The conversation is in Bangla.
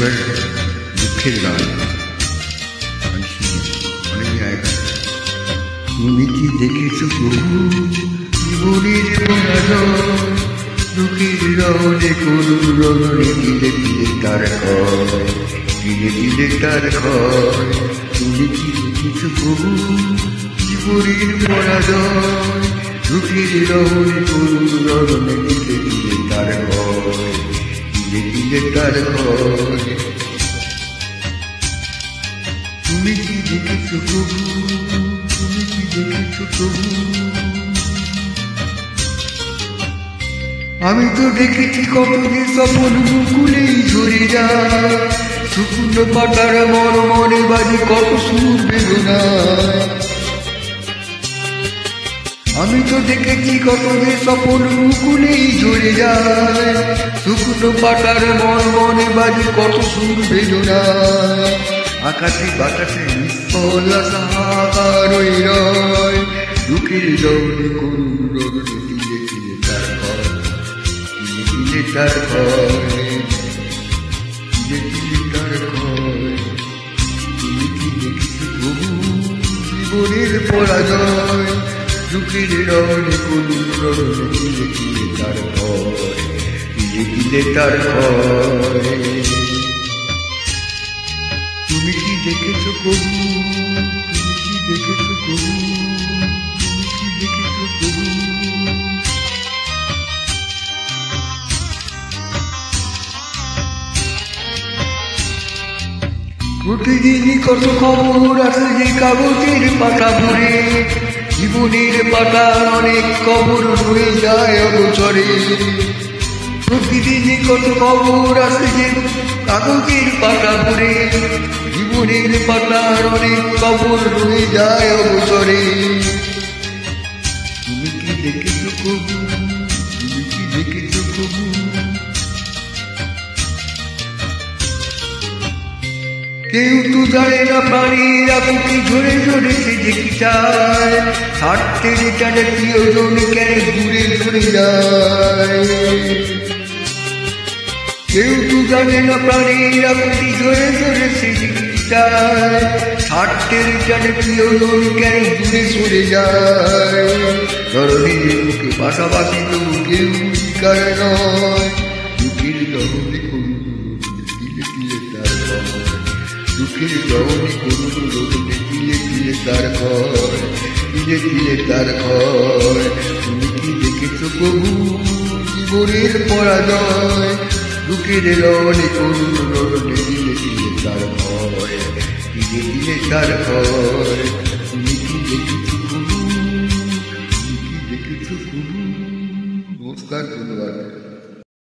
একবার দুঃখের গান অনেক জায়গায়। তুমি কি দেখেছো প্রভু জীবনের পরাজয়, দুঃখের রহনে করুণ রহনে দিলে দিলে তার ক্ষয়, দিলে দিলে তার ক্ষয়। তুমি কি দেখেছো প্রভু জীবনের পরাজয়, দুঃখের রহনে করুণ রহনে দিলে দিলে তার ক্ষয়, দিলে দিলে তার ক্ষয়। তুমি কি দেখেছো প্রভু, তুমি কি দেখেছো প্রভু? আমি তো দেখেছি কত যে সফল মুকুলেই ঝরে যায়, শুকনো পাতার মন মনে বাজে কত সুর বেদনায়। আমি তো দেখেছি কত যে সফল মুকুলেই ঝরে যায়, শুকনো পাতার মন মনে বাজে কত সুর বেদনায়। আকাশে বাতাসে নিষ্ফল সাহাকার রয়, দুঃখের রৌনে করুণ রৌনে দিলে দিলে তার ভয়, দিলে দিলে তার ভয়, দিলে দিলে তার ভয়। তুমি কি দেখেছো প্রভু জীবনের পরাজয়, দুঃখের রৌনে করুণ রৌনে দিলে দিলে তার ভয়, দিলে দিলে তার ভয়। তুমি কি দেখেছো প্রভু, তুমি কি দেখেছো প্রভু, তুমি কি দেখেছো প্রভু? প্রতিদিনই কত খবর আছে যে কাগজের পাতা ভরে, জীবনের পাতার অনেক খবর রয়ে যায় অগোচরে। প্রতিদিনই কত খবর আছে যে কাগজের পাতা ভরে, জীবনের পাতার অনেক খবর রয়ে যায় অবসরে। তুমি কি দেখেছো প্রভু, তুমি কি দেখেছো প্রভু? কেউ তো জানে না প্রাণীরা বুকে ঝরে ঝরে সে যে কি চায়, স্বার্থের টানে প্রিয়জন কেন ঘুরে ঘুরে যায়। কেউ তো জানে না প্রাণীরা বুকে ঝরে ঝরে সে যে কি চায়, স্বার্থের টানে প্রিয়জন কেন ঘুরে সরে যায়। ধরনের বুকে পাশাপাশি তবু কেউ শিকার নয়, দুঃখের দহনে করুণ দিলে দিলে তার ভয়, দুঃখের দহনে করুণ রোদনে দিলে দিলে তার ভয়, দিলে দিলে তার ভয়। তুমি কি দেখেছো প্রভু জীবনের পরাজয়, দুঃখের রহনে করুণ রোদনে দিলে দিলে তার ভয়, দিলে দিলে তার ভয়।